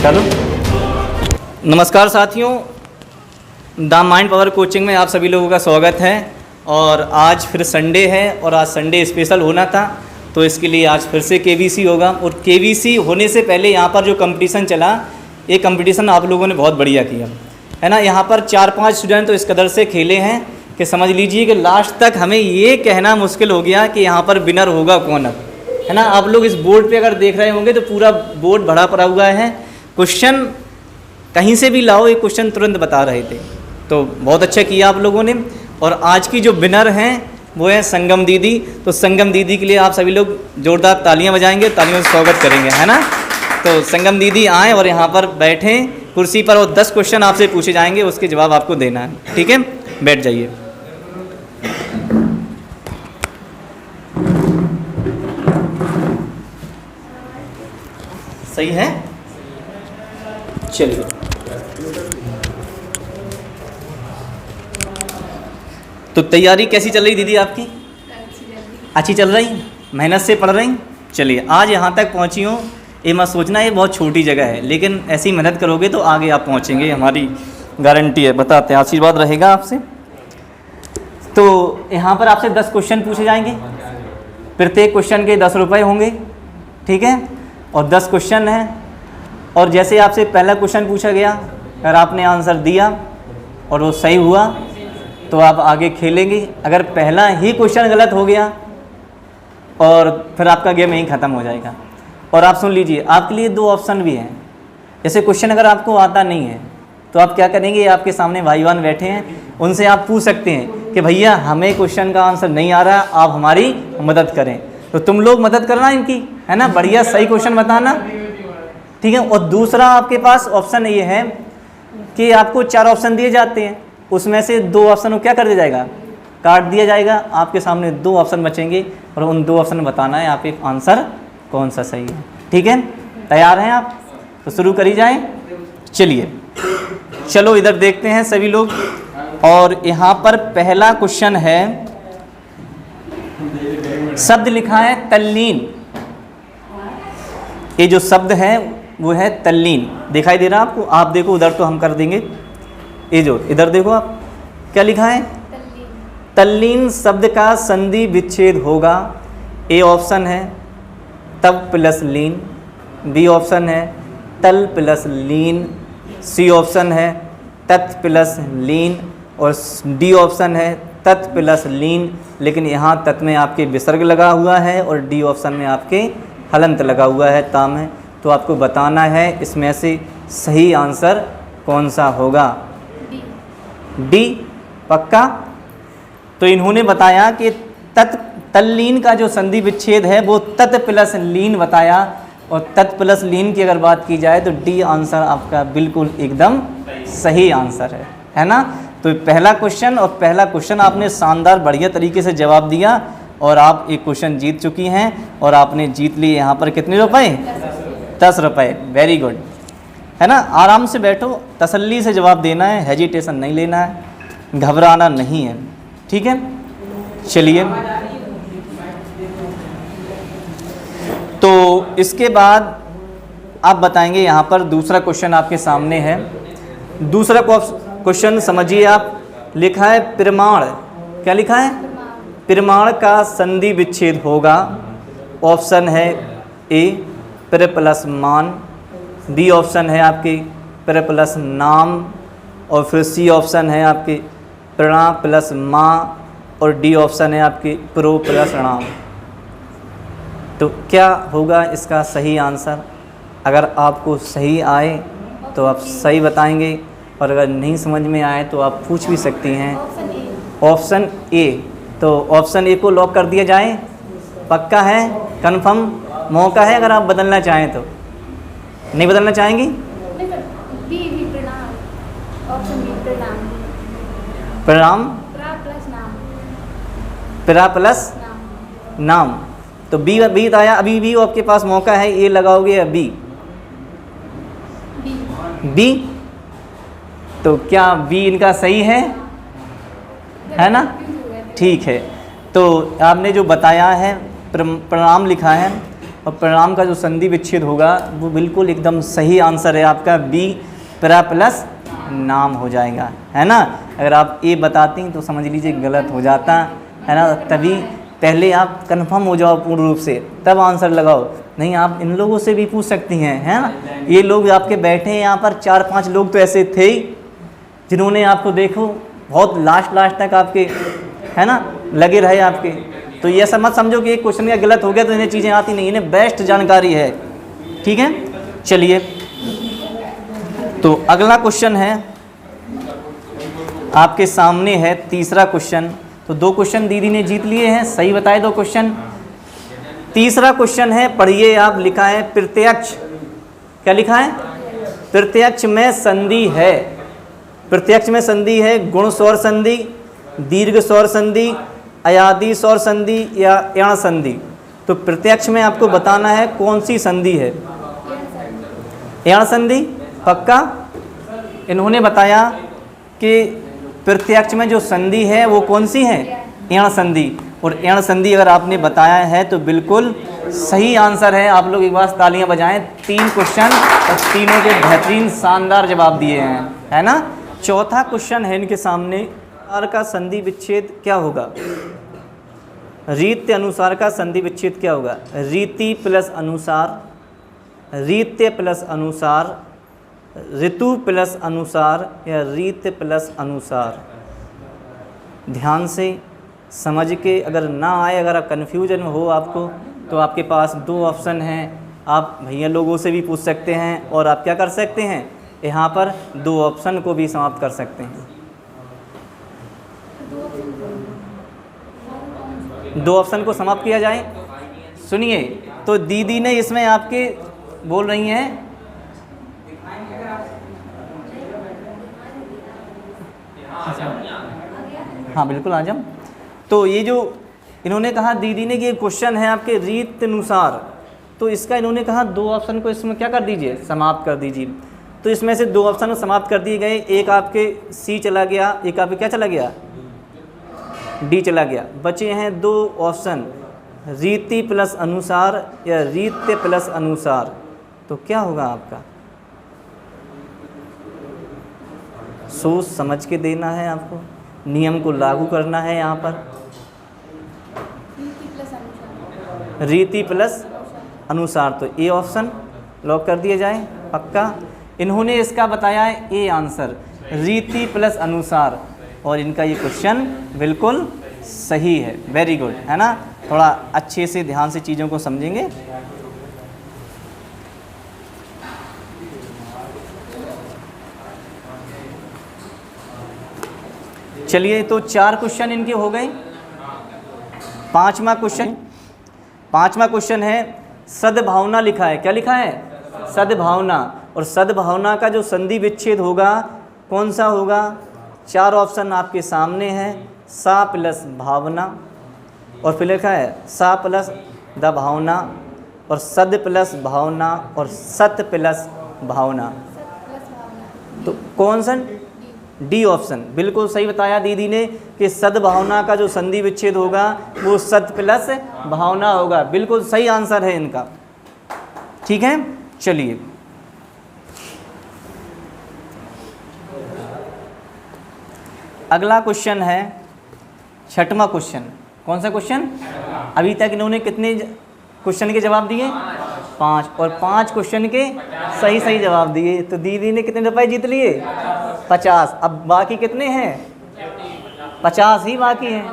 चलो, नमस्कार साथियों, द माइंड पावर कोचिंग में आप सभी लोगों का स्वागत है। और आज फिर संडे है और आज संडे स्पेशल होना था, तो इसके लिए आज फिर से केवीसी होगा। और केवीसी होने से पहले यहाँ पर जो कंपटीशन चला, ये कंपटीशन आप लोगों ने बहुत बढ़िया किया है ना। यहाँ पर 4-5 स्टूडेंट तो इस कदर से खेले हैं कि समझ लीजिए कि लास्ट तक हमें ये कहना मुश्किल हो गया कि यहाँ पर विनर होगा कौन अब, है ना। आप लोग इस बोर्ड पे अगर देख रहे होंगे तो पूरा बोर्ड भरा पड़ा हुआ है। क्वेश्चन कहीं से भी लाओ, ये क्वेश्चन तुरंत बता रहे थे, तो बहुत अच्छा किया आप लोगों ने। और आज की जो विनर हैं वो है संगम दीदी। तो संगम दीदी के लिए आप सभी लोग जोरदार तालियां बजाएंगे, तालियों से स्वागत करेंगे, है ना। तो संगम दीदी आएँ और यहाँ पर बैठें कुर्सी पर, और 10 क्वेश्चन आपसे पूछे जाएंगे, उसके जवाब आपको देना है, ठीक है। बैठ जाइए। सही है, चलिए। तो तैयारी कैसी चल रही दीदी आपकी? अच्छी चल रही, मेहनत से पढ़ रही। चलिए, आज यहाँ तक पहुँची हूँ, ये मत सोचना ये बहुत छोटी जगह है, लेकिन ऐसी मेहनत करोगे तो आगे आप पहुँचेंगे, हमारी गारंटी है। बताते हैं, आशीर्वाद रहेगा आपसे। तो यहाँ पर आपसे 10 क्वेश्चन पूछे जाएंगे, प्रत्येक क्वेश्चन के 10 रुपये होंगे, ठीक है। और 10 क्वेश्चन हैं, और जैसे आपसे पहला क्वेश्चन पूछा गया, अगर आपने आंसर दिया और वो सही हुआ तो आप आगे खेलेंगे। अगर पहला ही क्वेश्चन गलत हो गया और फिर आपका गेम यहीं ख़त्म हो जाएगा। और आप सुन लीजिए, आपके लिए 2 ऑप्शन भी हैं। जैसे क्वेश्चन अगर आपको आता नहीं है तो आप क्या करेंगे, आपके सामने भाईवान बैठे हैं, उनसे आप पूछ सकते हैं कि भैया हमें क्वेश्चन का आंसर नहीं आ रहा, आप हमारी मदद करें। तो तुम लोग मदद करना इनकी, है ना, बढ़िया सही क्वेश्चन बताना, ठीक है। और दूसरा आपके पास ऑप्शन ये है कि आपको 4 ऑप्शन दिए जाते हैं, उसमें से 2 ऑप्शन को क्या कर दिया जाएगा, काट दिया जाएगा। आपके सामने 2 ऑप्शन बचेंगे और उन 2 ऑप्शन में बताना है आप एक आंसर कौन सा सही है, ठीक है। तैयार हैं आप? तो शुरू करी जाएं। चलिए, चलो इधर देखते हैं सभी लोग। और यहाँ पर पहला क्वेश्चन है, शब्द लिखा है तल्लीन। ये जो शब्द है वो है तल्लीन, दिखाई दे रहा है आपको? आप देखो उधर, तो हम कर देंगे। ये जो इधर देखो आप, क्या लिखा है? तल्लीन शब्द का संधि विच्छेद होगा। ए ऑप्शन है तब प्लस लीन, बी ऑप्शन है तल प्लस लीन, सी ऑप्शन है तत् प्लस लीन, और डी ऑप्शन है तत् प्लस लीन। लेकिन यहाँ तत् में आपके विसर्ग लगा हुआ है और डी ऑप्शन में आपके हलंत लगा हुआ है, ताम है। तो आपको बताना है इसमें से सही आंसर कौन सा होगा। डी पक्का? तो इन्होंने बताया कि तल्लीन का जो संधि विच्छेद है वो तत् प्लस लीन बताया, और तत् प्लस लीन की अगर बात की जाए तो डी आंसर आपका बिल्कुल एकदम सही आंसर है ना। तो पहला क्वेश्चन, और पहला क्वेश्चन आपने शानदार बढ़िया तरीके से जवाब दिया, और आप एक क्वेश्चन जीत चुकी हैं। और आपने जीत लिए यहाँ पर कितने रुपए? 10 रुपये। वेरी गुड, है ना। आराम से बैठो, तसल्ली से जवाब देना है, हेजिटेशन नहीं लेना है, घबराना नहीं है, ठीक है। चलिए, तो इसके बाद आप बताएंगे, यहाँ पर दूसरा क्वेश्चन आपके सामने है। दूसरा क्वेश्चन समझिए आप, लिखा है प्रमाण। क्या लिखा है? प्रमाण का संधि विच्छेद होगा। ऑप्शन है ए प्र प्लस मान, बी ऑप्शन है आपके प्र प्लस नाम, और फिर सी ऑप्शन है आपके प्रणा प्लस माँ, और डी ऑप्शन है आपके प्रो प्लस नाम। तो क्या होगा इसका सही आंसर? अगर आपको सही आए तो आप सही बताएंगे, और अगर नहीं समझ में आए तो आप पूछ भी सकती हैं। Option A. तो ऑप्शन ए को लॉक कर दिया जाए? पक्का है? कंफर्म? मौका है अगर आप बदलना चाहें तो। नहीं बदलना चाहेंगी? प्रणाम, प्रा प्लस नाम। तो बी बताया, अभी भी आपके पास मौका है, ए लगाओगे या बी? बी। तो क्या बी इनका सही है ना? ठीक है। तो आपने जो बताया है प्रणाम लिखा है, और परिणाम का जो संधि विच्छेद होगा वो बिल्कुल एकदम सही आंसर है आपका बी, प्र प्लस नाम हो जाएगा, है ना। अगर आप ए बताती तो समझ लीजिए गलत हो जाता, है ना। तभी पहले आप कंफर्म हो जाओ पूर्ण रूप से, तब आंसर लगाओ। नहीं, आप इन लोगों से भी पूछ सकती हैं, है ना। ये लोग आपके बैठे हैं यहाँ पर, 4-5 लोग तो ऐसे थे ही जिन्होंने आपको देखो बहुत लास्ट तक आपके, है ना, लगे रहे आपके। तो ये ऐसा मत समझो कि एक क्वेश्चन का गलत हो गया तो इन्हें चीज़ें आती नहीं, इन्हें बेस्ट जानकारी है, ठीक है। चलिए, तो अगला क्वेश्चन है आपके सामने है, तीसरा क्वेश्चन। तो 2 क्वेश्चन दीदी ने जीत लिए हैं, सही बताए 2 क्वेश्चन। तीसरा क्वेश्चन है, पढ़िए आप, लिखा है प्रत्यक्ष, क्या लिखा है, प्रत्यक्ष में संधि है। प्रत्यक्ष में संधि है गुण स्वर संधि, दीर्घ स्वर संधि, अयादी स्वर संधि या यण संधि। तो प्रत्यक्ष में आपको बताना है कौन सी संधि है। यण संधि पक्का। इन्होंने बताया कि प्रत्यक्ष में जो संधि है वो कौन सी है, यण संधि। और यण संधि अगर आपने बताया है तो बिल्कुल सही आंसर है। आप लोग एक बार तालियां बजाएं। 3 क्वेश्चन और तीनों के बेहतरीन शानदार जवाब दिए हैं, है ना। चौथा क्वेश्चन है इनके सामने, अनुसार का संधि विच्छेद क्या होगा। रीत्य अनुसार का संधि विच्छेद क्या होगा। रीति प्लस अनुसार, रीत्य प्लस अनुसार, ऋतु प्लस अनुसार या रीत्य प्लस अनुसार। ध्यान से समझ के, अगर ना आए, अगर आप कन्फ्यूजन हो आपको, तो आपके पास 2 ऑप्शन हैं। आप भैया लोगों से भी पूछ सकते हैं और आप क्या कर सकते हैं, यहाँ पर 2 ऑप्शन को भी समाप्त कर सकते हैं। 2 ऑप्शन को समाप्त किया जाए। सुनिए, तो दीदी ने इसमें आपके बोल रही हैं, हाँ बिल्कुल आ जाओ। तो ये जो इन्होंने कहा दीदी ने कि क्वेश्चन है आपके रीति अनुसार, तो इसका इन्होंने कहा 2 ऑप्शन को इसमें क्या कर दीजिए, समाप्त कर दीजिए। तो इसमें से 2 ऑप्शन समाप्त कर दिए गए। एक आपके सी चला गया, एक आपके क्या चला गया, डी चला गया। बचे हैं 2 ऑप्शन, रीति प्लस अनुसार या रीत्य प्लस अनुसार। तो क्या होगा आपका, सोच समझ के देना है आपको, नियम को लागू करना है। यहाँ पर रीति प्लस अनुसार, तो ए ऑप्शन लॉक कर दिया जाए, पक्का। इन्होंने इसका बताया है ए आंसर, रीति प्लस अनुसार, और इनका ये क्वेश्चन बिल्कुल सही है। वेरी गुड, है ना। थोड़ा अच्छे से ध्यान से चीज़ों को समझेंगे। चलिए, तो 4 क्वेश्चन इनके हो गए। पांचवा क्वेश्चन है सद्भावना लिखा है, क्या लिखा है, सद्भावना। और सद्भावना का जो संधि विच्छेद होगा कौन सा होगा। 4 ऑप्शन आपके सामने हैं, सा प्लस भावना, और फिर लिखा है सा प्लस द भावना, और सद प्लस भावना, और सत प्लस भावना। तो कौन सा, डी ऑप्शन बिल्कुल सही बताया दीदी ने कि सद्भावना का जो संधि विच्छेद होगा वो सत प्लस भावना होगा। बिल्कुल सही आंसर है इनका, ठीक है। चलिए, अगला क्वेश्चन है 6वां क्वेश्चन। कौन सा क्वेश्चन, अभी तक इन्होंने कितने क्वेश्चन के जवाब दिए, 5, और 5 क्वेश्चन के सही जवाब दिए। तो दीदी ने कितने रुपए जीत लिए, 50। अब बाकी कितने हैं, 50 ही बाकी हैं।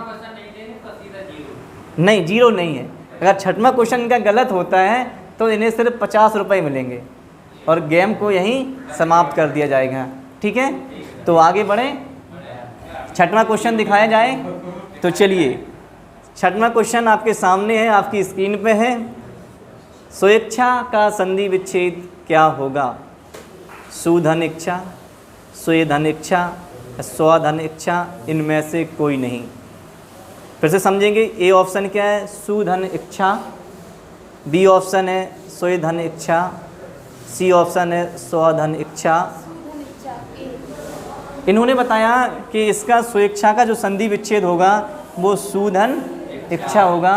नहीं, 0 नहीं है। अगर 6वां क्वेश्चन का गलत होता है तो इन्हें सिर्फ 50 रुपये मिलेंगे और गेम को यहीं समाप्त कर दिया जाएगा, ठीक है। तो आगे बढ़ें, 6वां क्वेश्चन दिखाया जाए। तो चलिए, 6वां क्वेश्चन आपके सामने है, आपकी स्क्रीन पे है। स्वेच्छा का संधि विच्छेद क्या होगा। सुधन इच्छा, स्वेधन इच्छा, स्वधन इच्छा, इनमें से कोई नहीं। फिर से समझेंगे। ए ऑप्शन क्या है, सुधन इच्छा। बी ऑप्शन है स्वेधन इच्छा। सी ऑप्शन है स्वधन इच्छा। इन्होंने बताया कि इसका स्वेच्छा का जो संधि विच्छेद होगा वो सुधन इच्छा होगा,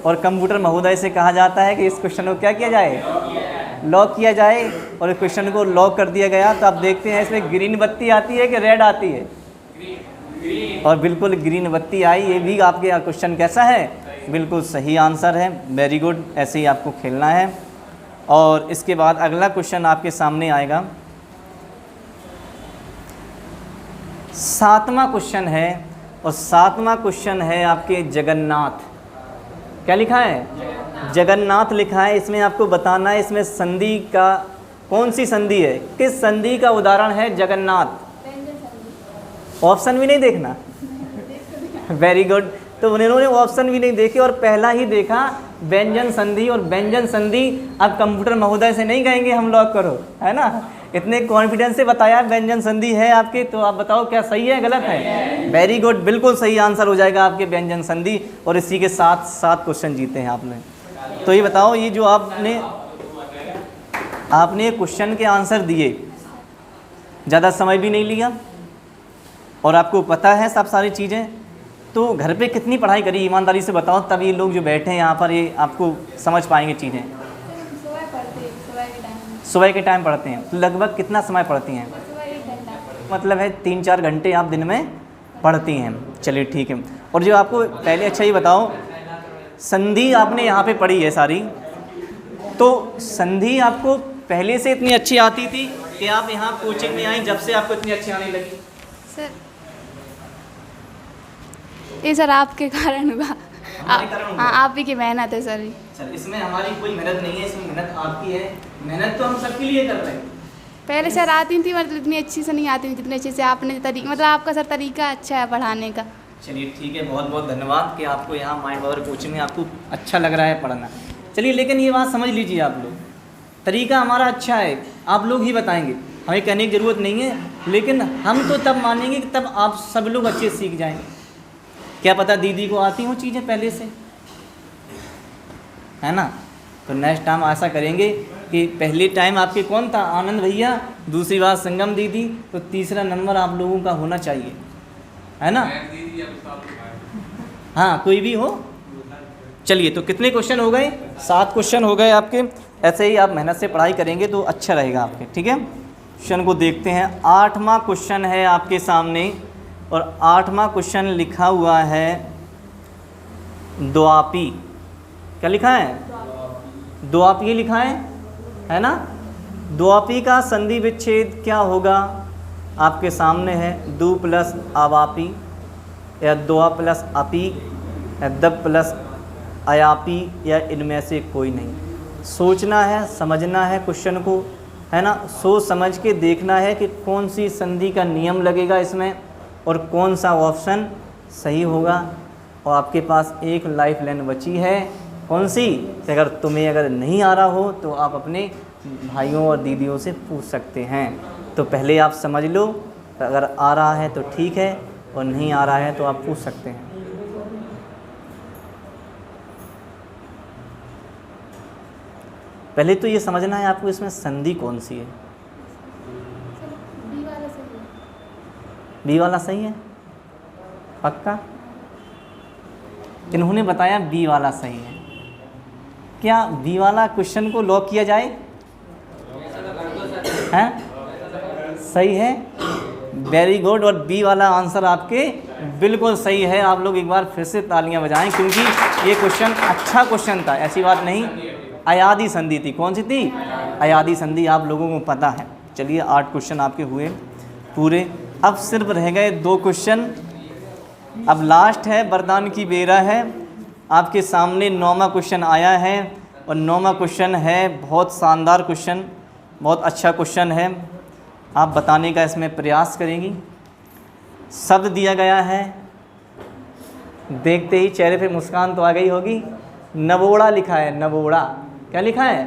और कंप्यूटर महोदय से कहा जाता है कि इस क्वेश्चन को क्या किया जाए, लॉक किया जाए। और इस क्वेश्चन को लॉक कर दिया गया तो आप देखते हैं इसमें ग्रीन बत्ती आती है कि रेड आती है, और बिल्कुल ग्रीन बत्ती आई। ये भी आपके क्वेश्चन कैसा है, बिल्कुल सही आंसर है। वेरी गुड, ऐसे ही आपको खेलना है। और इसके बाद अगला क्वेश्चन आपके सामने आएगा, 7वां क्वेश्चन है, और 7वां क्वेश्चन है आपके जगन्नाथ। क्या लिखा है, जगन्नाथ लिखा है। इसमें आपको बताना है इसमें संधि का कौन सी संधि है, किस संधि का उदाहरण है जगन्नाथ। ऑप्शन भी नहीं देखना। वेरी गुड, तो उन्होंने ऑप्शन भी नहीं देखे और पहला ही देखा व्यंजन संधि। और व्यंजन संधि अब कंप्यूटर महोदय से नहीं कहेंगे हम लॉक करो, है ना, इतने कॉन्फिडेंस से बताया व्यंजन संधि है आपके। तो आप बताओ क्या सही है गलत है। वेरी गुड, बिल्कुल सही आंसर हो जाएगा आपके व्यंजन संधि। और इसी के साथ 7 क्वेश्चन जीते हैं आपने। तो ये बताओ, ये जो आपने क्वेश्चन के आंसर दिए, ज़्यादा समय भी नहीं लिया और आपको पता है सब सारी चीज़ें, तो घर पे कितनी पढ़ाई करी ईमानदारी से बताओ, तब ये लोग जो बैठे हैं यहाँ पर ये आपको समझ पाएंगे चीज़ें। सुबह के टाइम पढ़ते हैं, तो लगभग कितना समय पढ़ती हैं, मतलब है 3-4 घंटे आप दिन में पढ़ती हैं। चलिए ठीक है। और जो आपको पहले, अच्छा ये बताओ, संधि आपने यहाँ पे पढ़ी है सारी, तो संधि आपको पहले से इतनी अच्छी आती थी कि आप यहाँ कोचिंग में आई जब से आपको इतनी अच्छी आने लगी? सर ये सर आपके कारण हुआ। हाँ, आप ही की मेहनत है सर। सर इसमें हमारी कोई मेहनत नहीं है, इसमें मेहनत आपकी है। मेहनत तो हम सबके लिए कर रहे हैं। पहले सर आती थी, मतलब इतनी अच्छी से नहीं आती थी जितनी अच्छे से आपने मतलब आपका सर तरीका अच्छा है पढ़ाने का। चलिए ठीक है, बहुत बहुत धन्यवाद कि आपको यहाँ माइंड पावर कोचिंग में आपको अच्छा लग रहा है पढ़ना। चलिए, लेकिन ये बात समझ लीजिए आप लोग, तरीका हमारा अच्छा है, आप लोग ही बताएंगे, हमें कहने की ज़रूरत नहीं है। लेकिन हम तो तब मानेंगे कि तब आप सब लोग अच्छे से सीख जाएंगे। क्या पता दीदी को आती हों चीज़ें पहले से, है ना। तो नेक्स्ट टाइम ऐसा करेंगे कि पहले टाइम आपके कौन था, आनंद भैया, दूसरी बात संगम दीदी, तो तीसरा नंबर आप लोगों का होना चाहिए, है ना। हाँ, कोई भी हो। चलिए, तो कितने क्वेश्चन हो गए? 7 क्वेश्चन हो गए आपके। ऐसे ही आप मेहनत से पढ़ाई करेंगे तो अच्छा रहेगा आपके, ठीक है। क्वेश्चन को देखते हैं। 8वां क्वेश्चन है आपके सामने, और 8वां क्वेश्चन लिखा हुआ है द्वापी। क्या लिखा है? द्वापी लिखा है ना। द्वापी का संधि विच्छेद क्या होगा? आपके सामने है, दु प्लस अवापी, या द्वा प्लस अपी, या दब प्लस अयापी, या इनमें से कोई नहीं। सोचना है, समझना है क्वेश्चन को, है ना। सोच समझ के देखना है कि कौन सी संधि का नियम लगेगा इसमें और कौन सा ऑप्शन सही होगा। और आपके पास एक लाइफ लाइन बची है, कौन सी? अगर तुम्हें नहीं आ रहा हो तो आप अपने भाइयों और दीदियों से पूछ सकते हैं। तो पहले आप समझ लो, अगर आ रहा है तो ठीक है, और नहीं आ रहा है तो आप पूछ सकते हैं। पहले तो ये समझना है आपको इसमें संधि कौन सी है। बी वाला सही है, पक्का? इन्होंने बताया बी वाला सही है। क्या बी वाला क्वेश्चन को लॉक किया जाए? हैं? सही है, वेरी गुड। और बी वाला आंसर आपके बिल्कुल सही है। आप लोग एक बार फिर से तालियां बजाएं, क्योंकि ये क्वेश्चन अच्छा क्वेश्चन था, ऐसी बात नहीं। अयादी संधि थी, कौन सी थी? अयादी संधि, आप लोगों को पता है। चलिए, 8 क्वेश्चन आपके हुए पूरे। अब सिर्फ रह गए 2 क्वेश्चन। अब लास्ट है, वरदान की बेरा है। आपके सामने 9वां क्वेश्चन आया है, और 9वां क्वेश्चन है बहुत शानदार क्वेश्चन, बहुत अच्छा क्वेश्चन है। आप बताने का इसमें प्रयास करेंगी। शब्द दिया गया है, देखते ही चेहरे पे मुस्कान तो आ गई होगी। नवोड़ा लिखा है, नवोड़ा। क्या लिखा है?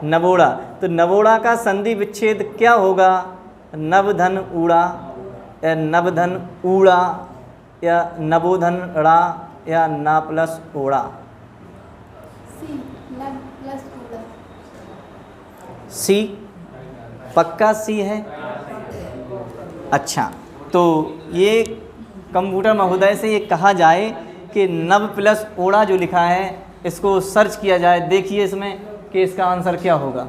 नवोड़ा। तो नवोड़ा का संधि विच्छेद क्या होगा? नवधन ऊड़ा, या नवधन ऊड़ा, या नवोधन ड़ा, या ना प्लस ओड़ा। सी, पक्का सी है। अच्छा, तो ये कंप्यूटर महोदय से ये कहा जाए कि नव प्लस ओड़ा जो लिखा है इसको सर्च किया जाए, देखिए इसमें कि इसका आंसर क्या होगा।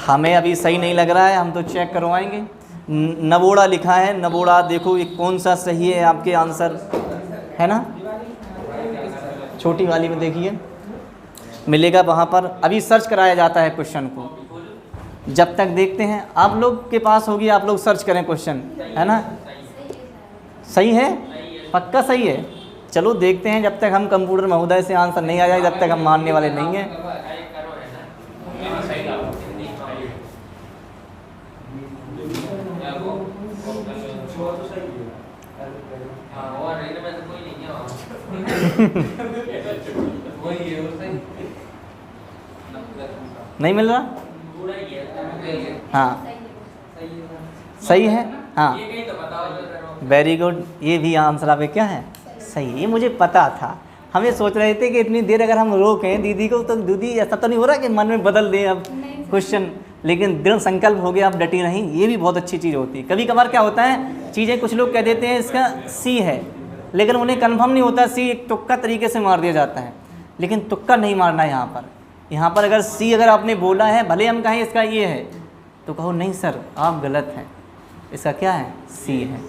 हमें अभी सही नहीं लग रहा है, हम तो चेक करवाएंगे। नवोड़ा लिखा है, नवोड़ा देखो ये कौन सा सही है आपके आंसर, है ना। छोटी वाली में देखिए मिलेगा वहाँ पर, अभी सर्च कराया जाता है क्वेश्चन को। जब तक देखते हैं, आप लोग के पास होगी, आप लोग सर्च करें क्वेश्चन, है ना। सही है, पक्का सही है। चलो देखते हैं, जब तक हम कंप्यूटर महोदय से आंसर नहीं आ जाए जब तक हम मानने वाले नहीं हैं। नहीं मिल रहा, हाँ सही है, हाँ वेरी गुड। ये भी आंसर आपके क्या है, सही है। ये मुझे पता था, हम ये सोच रहे थे कि इतनी देर अगर हम रोकें दीदी को तो दीदी ऐसा तो नहीं हो रहा कि मन में बदल दें अब क्वेश्चन, लेकिन दृढ़ संकल्प हो गया, आप डटी नहीं। ये भी बहुत अच्छी चीज़ होती है। कभी कभार क्या होता है, चीज़ें कुछ लोग कह देते हैं इसका सी है, लेकिन उन्हें कन्फर्म नहीं होता, सी एक तुक्का तरीके से मार दिया जाता है, लेकिन तुक्का नहीं मारना है यहाँ पर। यहाँ पर अगर सी अगर आपने बोला है, भले हम कहें इसका ये है, तो कहो नहीं सर आप गलत हैं, इसका क्या है, सी है।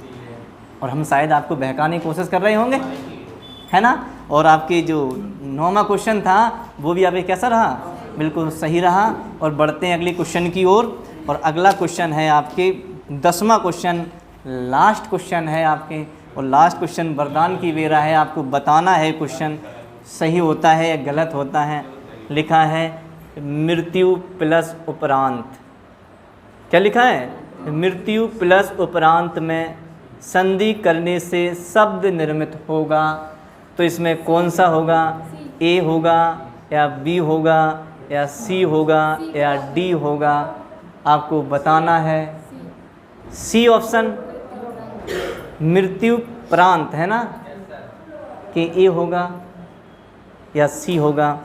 और हम शायद आपको बहकाने की कोशिश कर रहे होंगे, है ना। और आपके जो 9वां क्वेश्चन था वो भी आपके कैसा रहा, बिल्कुल सही रहा। और बढ़ते हैं अगले क्वेश्चन की ओर। और अगला क्वेश्चन है आपके 10वां क्वेश्चन, लास्ट क्वेश्चन है आपके। और लास्ट क्वेश्चन वरदान की बेरा है, आपको बताना है क्वेश्चन सही होता है या गलत होता है। लिखा है मृत्यु प्लस उपरांत, क्या लिखा है, मृत्यु प्लस उपरांत में संधि करने से शब्द निर्मित होगा। तो इसमें कौन सा होगा, ए होगा या बी होगा या सी होगा या डी होगा, आपको बताना है। सी ऑप्शन मृत्यु प्रांत है ना, कि ए होगा या सी होगा।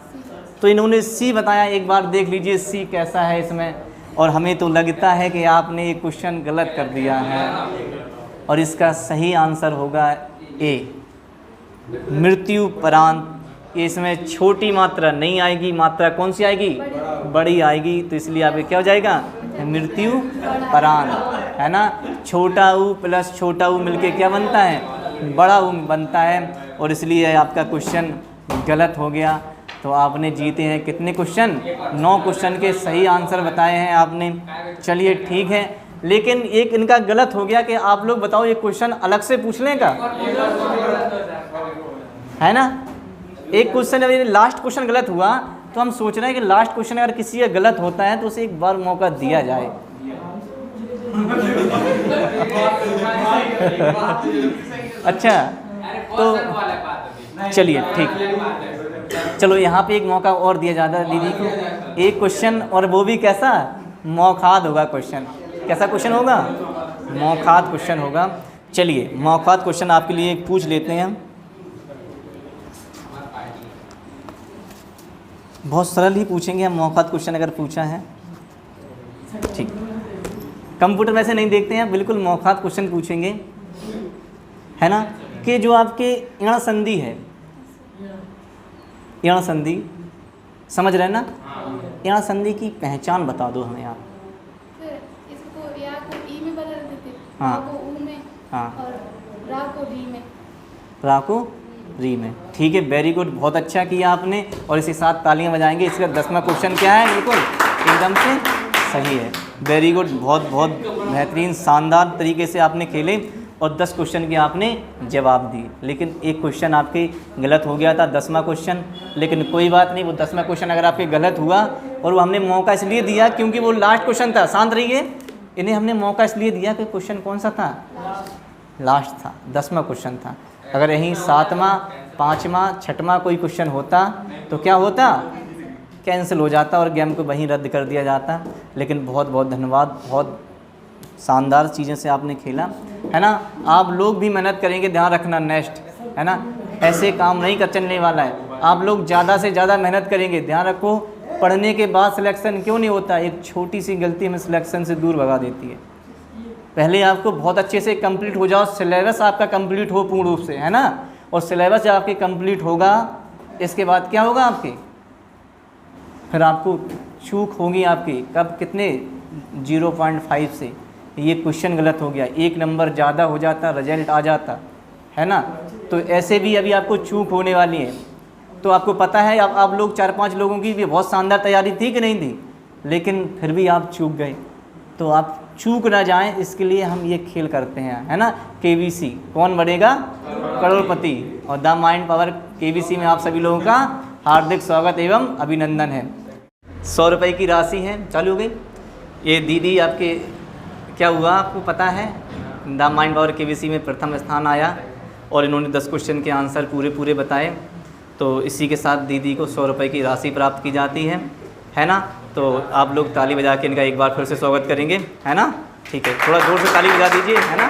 तो इन्होंने सी बताया, एक बार देख लीजिए सी कैसा है इसमें। और हमें तो लगता है कि आपने ये क्वेश्चन गलत कर दिया है, और इसका सही आंसर होगा ए, मृत्यु प्रांत। इसमें छोटी मात्रा नहीं आएगी, मात्रा कौन सी आएगी, बड़ी आएगी। तो इसलिए आपके क्या हो जाएगा, मृत्यु प्रांत, है ना। छोटा ऊ प्लस छोटा ऊ मिलके क्या बनता है, बड़ा ऊ बनता है। और इसलिए आपका क्वेश्चन गलत हो गया। तो आपने जीते हैं कितने क्वेश्चन, 9 क्वेश्चन के सही आंसर बताए हैं आपने। चलिए ठीक है, लेकिन एक इनका गलत हो गया कि आप लोग बताओ ये क्वेश्चन अलग से पूछ लें का, है ना। एक क्वेश्चन अभी लास्ट क्वेश्चन गलत हुआ, तो हम सोच रहे हैं कि लास्ट क्वेश्चन अगर किसी का गलत होता है तो उसे एक बार मौका दिया जाए। अच्छा, तो चलिए ठीक है, चलो यहाँ पे एक मौका और दिया जाता है दीदी को। एक क्वेश्चन, और वो भी कैसा, मौखाद होगा क्वेश्चन। कैसा क्वेश्चन होगा, मौखाद क्वेश्चन होगा। चलिए मौखाद क्वेश्चन आपके लिए पूछ लेते हैं हम। बहुत सरल ही पूछेंगे हम, मौखाद क्वेश्चन अगर पूछा है ठीक। कंप्यूटर में से नहीं देखते हैं, बिल्कुल मौखाद क्वेश्चन पूछेंगे, है ना। कि जो आपके यण संधि है, यण संधि समझ रहे हैं ना, यण संधि की पहचान बता दो हमें आप। इसको या को ई में बदल देते, हाँ, को ऊ में, हाँ, और रा को री में, रा को री में। ठीक है, वेरी गुड, बहुत अच्छा किया आपने। और इसी साथ तालियां बजाएंगे। इसका 10वां क्वेश्चन क्या है, बिल्कुल एकदम से सही है। वेरी गुड, बहुत बहुत बेहतरीन, शानदार तरीके से आपने खेले और 10 क्वेश्चन के आपने जवाब दिए। लेकिन एक क्वेश्चन आपके गलत हो गया था, 10वां क्वेश्चन। लेकिन कोई बात नहीं, वो 10वां क्वेश्चन अगर आपके गलत हुआ, और वो हमने मौका इसलिए दिया क्योंकि वो लास्ट क्वेश्चन था। शांत रहिए, इन्हें हमने मौका इसलिए दिया कि क्वेश्चन कौन सा था, लास्ट था, 10वां क्वेश्चन था। अगर यहीं 7वां, 5वां, 6वां कोई क्वेश्चन होता तो क्या होता, कैंसिल हो जाता और गेम को वहीं रद्द कर दिया जाता। लेकिन बहुत बहुत धन्यवाद, बहुत शानदार चीज़ें से आपने खेला, है ना। आप लोग भी मेहनत करेंगे, ध्यान रखना नेक्स्ट, है ना, ऐसे काम नहीं कर चलने वाला है। आप लोग ज़्यादा से ज़्यादा मेहनत करेंगे। ध्यान रखो, पढ़ने के बाद सिलेक्शन क्यों नहीं होता, एक छोटी सी गलती हमें सिलेक्शन से दूर भगा देती है। पहले आपको बहुत अच्छे से कंप्लीट हो जाओ, सिलेबस आपका कंप्लीट हो पूर्ण रूप से, है ना। और सिलेबस जब आपके कंप्लीट होगा इसके बाद क्या होगा आपके, फिर आपको चूक होगी आपकी, कब, कितने, 0.5 से। ये क्वेश्चन गलत हो गया, 1 नंबर ज़्यादा हो जाता, रिजल्ट आ जाता है ना। तो ऐसे भी अभी आपको चूक होने वाली है। तो आपको पता है, अब आप लोग 4-5 लोगों की भी बहुत शानदार तैयारी थी कि नहीं थी, लेकिन फिर भी आप चूक गए। तो आप चूक ना जाएं, इसके लिए हम ये खेल करते हैं, है ना। KBC, कौन बनेगा करोड़पति, और द माइंड पावर KBC में आप सभी लोगों का हार्दिक स्वागत एवं अभिनंदन है। 100 रुपये की राशि है, चालू हो गई। ये दीदी आपके क्या हुआ आपको पता है, द माइंड पावर KBC में प्रथम स्थान आया और इन्होंने 10 क्वेश्चन के आंसर पूरे बताए। तो इसी के साथ दीदी को 100 रुपये की राशि प्राप्त की जाती है ना। तो आप लोग ताली बजा के इनका एक बार फिर से स्वागत करेंगे, है ना। ठीक है, थोड़ा जोर से ताली बजा दीजिए, है ना।